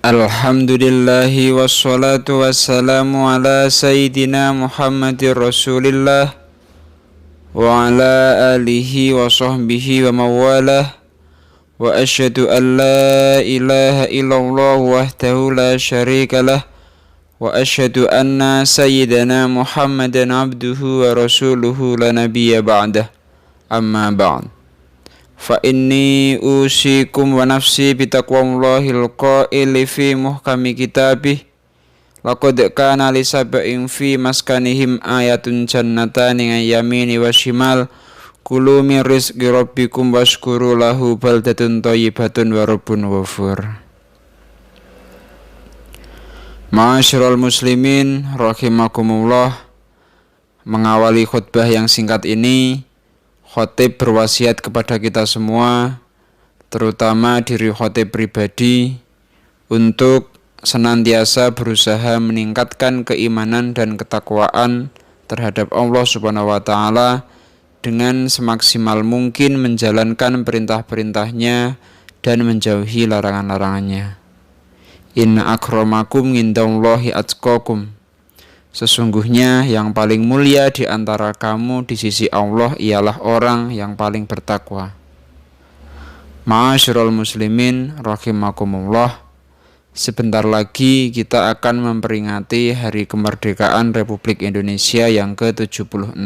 Alhamdulillahi wassalatu wassalamu ala sayyidina Muhammadir Rasulillah wa ala alihi wa sahbihi wa mawalah wa asyhadu an la ilaha illallah wahdahu la syarika lah wa asyhadu anna sayyidana Muhammadan abduhu wa rasuluhu la nabiyya ba'dah amma ba'd. Fa inni usikum wa nafsi bitaqwallahil qaili fi muhkami kitabih laqad kana li sab'in fi maskanihim ayatun jannatani an yamini wa shimal kulu min rizqi rabbikum washkuru lahu baldatun thayyibatun wa rabbun ghafur. Ma'asyiral muslimin rahimakumullah, mengawali khutbah yang singkat ini, khotib berwasiat kepada kita semua, terutama diri khotib pribadi, untuk senantiasa berusaha meningkatkan keimanan dan ketakwaan terhadap Allah Subhanahu wa Ta'ala dengan semaksimal mungkin menjalankan perintah-perintahnya dan menjauhi larangan-larangannya. Inna akramakum indallahi atqakum. Sesungguhnya yang paling mulia di antara kamu di sisi Allah ialah orang yang paling bertakwa. Ma'asyiral muslimin rahimakumullah, sebentar lagi kita akan memperingati Hari Kemerdekaan Republik Indonesia yang ke-76.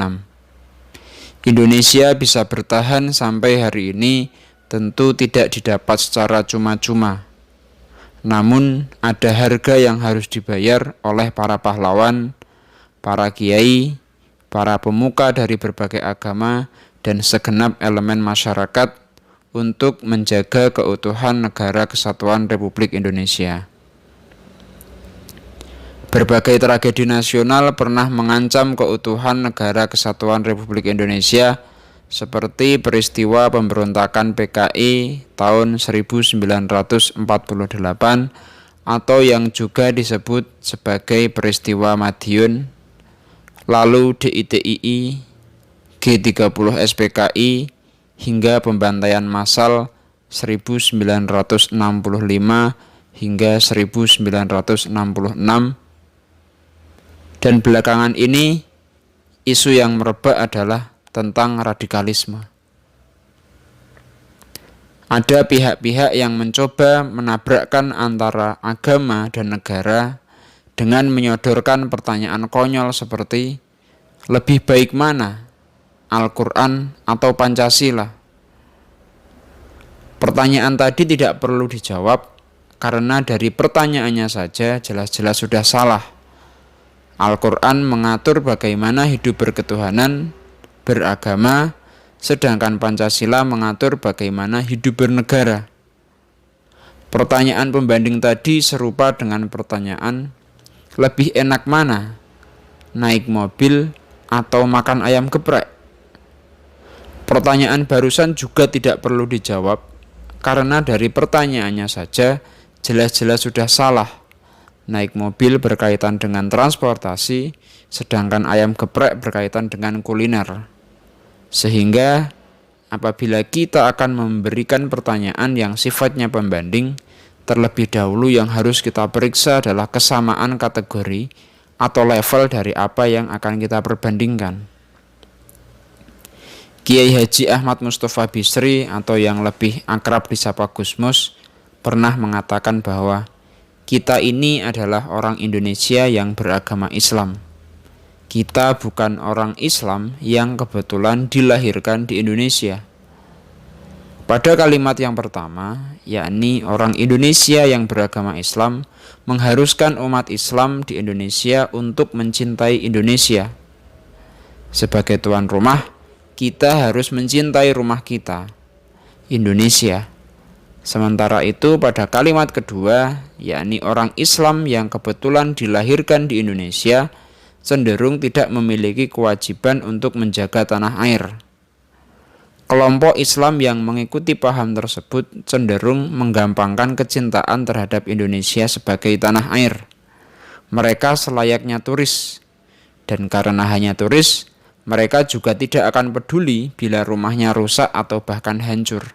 Indonesia bisa bertahan sampai hari ini tentu tidak didapat secara cuma-cuma. Namun ada harga yang harus dibayar oleh para pahlawan, para kiai, para pemuka dari berbagai agama, dan segenap elemen masyarakat untuk menjaga keutuhan Negara Kesatuan Republik Indonesia. Berbagai tragedi nasional pernah mengancam keutuhan Negara Kesatuan Republik Indonesia, seperti peristiwa pemberontakan PKI tahun 1948 atau yang juga disebut sebagai peristiwa Madiun, lalu DITII, G30 SPKI, hingga pembantaian massal 1965 hingga 1966, dan belakangan ini isu yang merebak adalah tentang radikalisme. Ada pihak-pihak yang mencoba menabrakkan antara agama dan negara dengan menyodorkan pertanyaan konyol seperti, lebih baik mana, Al-Quran atau Pancasila? Pertanyaan tadi tidak perlu dijawab karena dari pertanyaannya saja jelas-jelas sudah salah. Al-Quran mengatur bagaimana hidup berketuhanan, beragama, sedangkan Pancasila mengatur bagaimana hidup bernegara. Pertanyaan pembanding tadi serupa dengan pertanyaan, lebih enak mana, naik mobil atau makan ayam geprek? Pertanyaan barusan juga tidak perlu dijawab karena dari pertanyaannya saja jelas-jelas sudah salah. Naik mobil berkaitan dengan transportasi, sedangkan ayam geprek berkaitan dengan kuliner. Sehingga apabila kita akan memberikan pertanyaan yang sifatnya pembanding, terlebih dahulu yang harus kita periksa adalah kesamaan kategori atau level dari apa yang akan kita perbandingkan. Kiai Haji Ahmad Mustafa Bisri atau yang lebih akrab disapa Gusmus pernah mengatakan bahwa kita ini adalah orang Indonesia yang beragama Islam. Kita bukan orang Islam yang kebetulan dilahirkan di Indonesia. Pada kalimat yang pertama, yakni orang Indonesia yang beragama Islam, mengharuskan umat Islam di Indonesia untuk mencintai Indonesia. Sebagai tuan rumah, kita harus mencintai rumah kita, Indonesia. Sementara itu pada kalimat kedua, yakni orang Islam yang kebetulan dilahirkan di Indonesia, cenderung tidak memiliki kewajiban untuk menjaga tanah air. Kelompok Islam yang mengikuti paham tersebut cenderung menggampangkan kecintaan terhadap Indonesia sebagai tanah air. Mereka selayaknya turis, dan karena hanya turis, mereka juga tidak akan peduli bila rumahnya rusak atau bahkan hancur.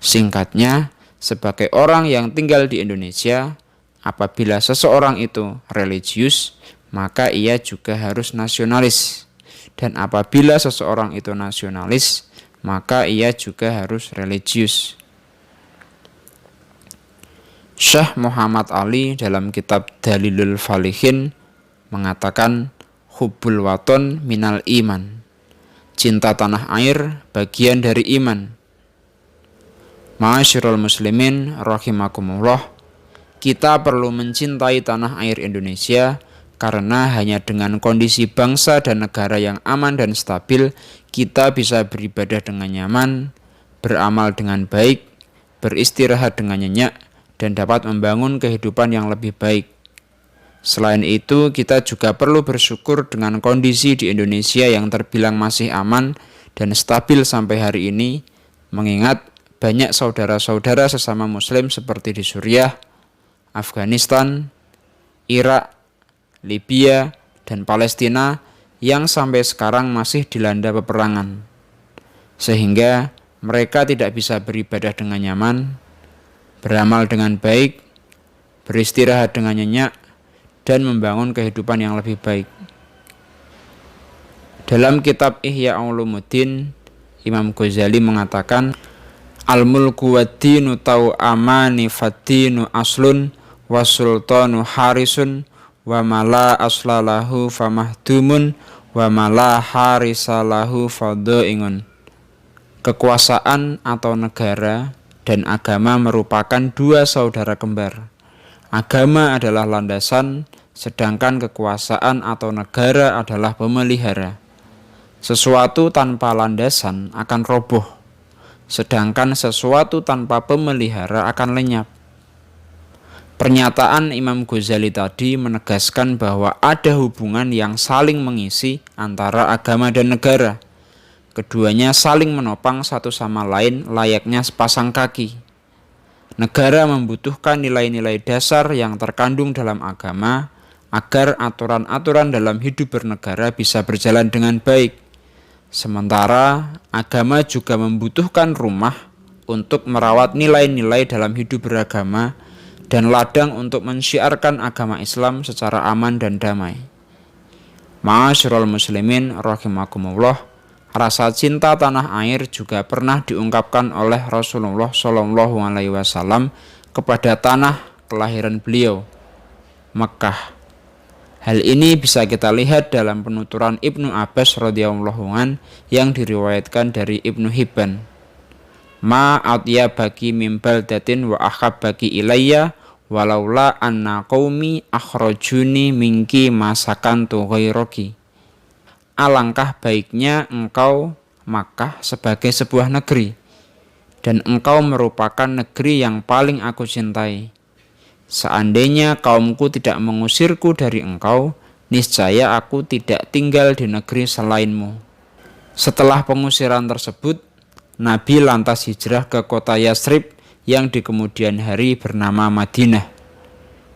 Singkatnya, sebagai orang yang tinggal di Indonesia, apabila seseorang itu religius, maka ia juga harus nasionalis. Dan apabila seseorang itu nasionalis, maka ia juga harus religius. Syekh Muhammad Ali dalam kitab Dalilul Falihin mengatakan, hubbul waton minal iman. Cinta tanah air bagian dari iman. Ma'asyiral muslimin rahimakumullah, kita perlu mencintai tanah air Indonesia karena hanya dengan kondisi bangsa dan negara yang aman dan stabil, kita bisa beribadah dengan nyaman, beramal dengan baik, beristirahat dengan nyenyak, dan dapat membangun kehidupan yang lebih baik. Selain itu, kita juga perlu bersyukur dengan kondisi di Indonesia yang terbilang masih aman dan stabil sampai hari ini, mengingat banyak saudara-saudara sesama muslim seperti di Suriah, Afghanistan, Irak, Libya, dan Palestina yang sampai sekarang masih dilanda peperangan. Sehingga mereka tidak bisa beribadah dengan nyaman, beramal dengan baik, beristirahat dengan nyenyak, dan membangun kehidupan yang lebih baik. Dalam kitab Ihya Ulumuddin, Imam Ghazali mengatakan, al-mulku wad-dinu tau'amani fad-dinu aslun was-sultanu harisun wa mala aslalahu famahdumun wa mala harisalahu fadha'ingun. Kekuasaan atau negara dan agama merupakan dua saudara kembar. Agama adalah landasan, sedangkan kekuasaan atau negara adalah pemelihara. Sesuatu tanpa landasan akan roboh, sedangkan sesuatu tanpa pemelihara akan lenyap. Pernyataan Imam Ghazali tadi menegaskan bahwa ada hubungan yang saling mengisi antara agama dan negara. Keduanya saling menopang satu sama lain layaknya sepasang kaki. Negara membutuhkan nilai-nilai dasar yang terkandung dalam agama agar aturan-aturan dalam hidup bernegara bisa berjalan dengan baik. Sementara agama juga membutuhkan rumah untuk merawat nilai-nilai dalam hidup beragama dan ladang untuk mensyiarkan agama Islam secara aman dan damai. Ma'asyiral muslimin rahimakumullah, rasa cinta tanah air juga pernah diungkapkan oleh Rasulullah SAW kepada tanah kelahiran beliau, Mekkah. Hal ini bisa kita lihat dalam penuturan Ibnu Abbas radhiyallahu an yang diriwayatkan dari Ibnu Hibban. Ma atyabaki min baldatin wa ahabbaki ilayya walaula anna qaumi akhrajuni minki masakantu ghairaki. Alangkah baiknya engkau Makkah sebagai sebuah negeri, dan engkau merupakan negeri yang paling aku cintai. Seandainya kaumku tidak mengusirku dari engkau, niscaya aku tidak tinggal di negeri selainmu. Setelah pengusiran tersebut, Nabi lantas hijrah ke kota Yathrib yang di kemudian hari bernama Madinah.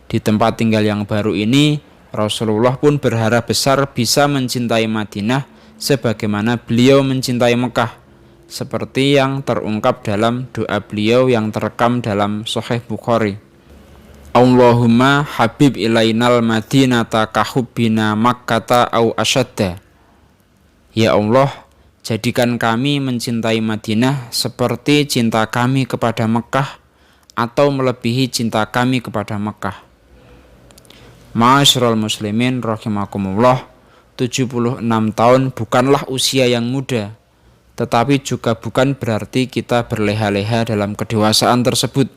Di tempat tinggal yang baru ini, Rasulullah pun berharap besar bisa mencintai Madinah sebagaimana beliau mencintai Mekah, seperti yang terungkap dalam doa beliau yang terekam dalam Sahih Bukhari. Allahumma habib ilainal madinata kahubbina makkata au asyadda. Ya Allah, jadikan kami mencintai Madinah seperti cinta kami kepada Mekah atau melebihi cinta kami kepada Mekah. Ma'asyiral muslimin rahimakumullah, 76 tahun bukanlah usia yang muda, tetapi juga bukan berarti kita berleha-leha dalam kedewasaan tersebut.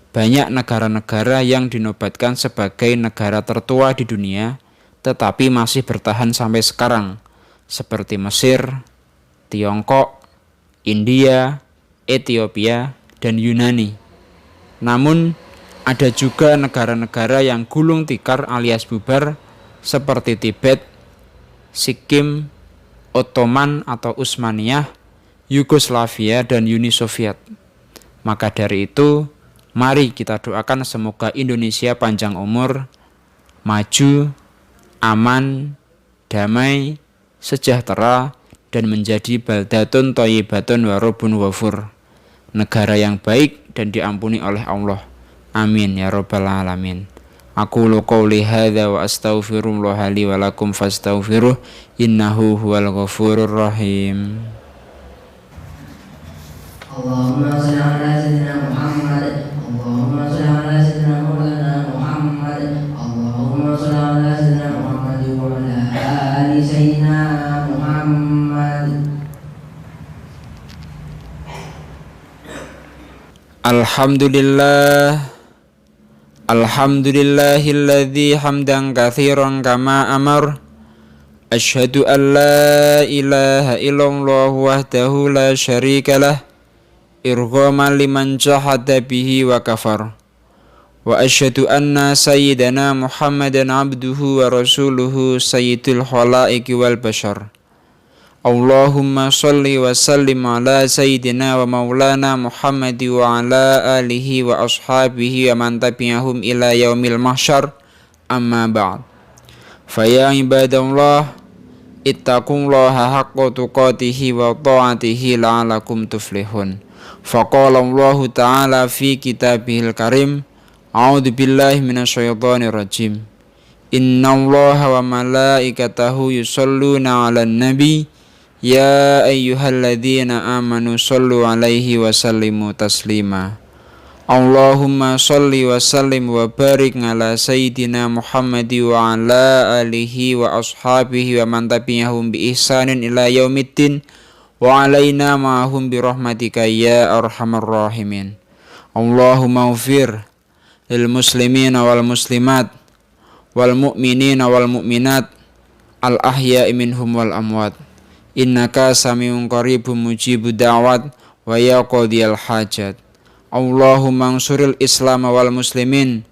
Banyak negara-negara yang dinobatkan sebagai negara tertua di dunia, tetapi masih bertahan sampai sekarang, seperti Mesir, Tiongkok, India, Ethiopia, dan Yunani. Namun, ada juga negara-negara yang gulung tikar alias bubar seperti Tibet, Sikkim, Ottoman atau Utsmaniyah, Yugoslavia, dan Uni Soviet. Maka dari itu, mari kita doakan semoga Indonesia panjang umur, maju, aman, damai, sejahtera, dan menjadi baldatun thayyibatun wa rabbun ghafur, negara yang baik dan diampuni oleh Allah. Amin ya rabbal alamin. Aqulu qawli hadza wa astaghfirullah li wa lakum fastaghfiruh innahu huwal ghafurur rahim. Allahumma shalli ala sayyidina Muhammad. Allahumma shalli ala sayyidina Muhammad. Allahumma shalli ala sayyidina Muhammad wa ala ali sayyidina Muhammad. Alhamdulillah. Alhamdulillahilladzi hamdan katsiran kama amar. Asyhadu an la ilaha illallah wahdahu la syarikalah irghaman liman jahada bihi wa kafar. Wa asyhadu anna sayyidana Muhammadan abduhu wa rasuluhu sayyidul khalaiqi wal bashar. Allahumma sholli wa sallim ala sayyidina wa maulana Muhammad wa ala alihi wa ashabihi wa man tabi'ahum ila yaumil mahsyar, amma ba'd. Faya ibadallah, ittaqullaha haqqa tuqatihi wa ta'atihi la'alakum tuflihun. Faqala Allah ta'ala fi kitabihil karim, a'udzu billahi minasyaitonir rajim. Innallaha wa malaikatahu yusholluna 'alan nabi. Ya ayyuhalladzina amanu shollu alaihi wa sallimu taslima. Allahumma sholli wa sallim wa barik ala sayyidina Muhammad wa ala alihi wa ashabihi wa man tabi'ahum bi ihsanin ila yaumiddin wa alaina ma'ahum bi rahmatika ya arhamar rahimin. Allahumma ighfir lil muslimina wal muslimat wal mu'minina wal mu'minat al ahya'i minhum wal amwat. Innaka sami'un qaribun mujibud da'wat wa ya qadiyal hajat. Allahumma ansuril islam wal muslimin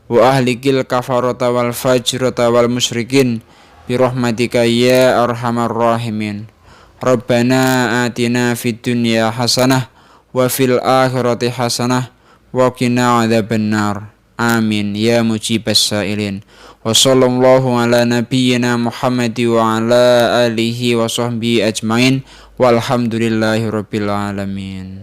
wa ahlikil kafarata wal fajrata wal musyrikin bi rahmatika ya arhamar rahimin. Rabbana atina fid dunya hasanah wa fil akhirati hasanah wa qina adzabannar. Amin ya mujibas sailin. Wa sallallahu ala nabiyyina Muhammad wa ala alihi wa sahbihi ajmain walhamdulillahi rabbil alamin.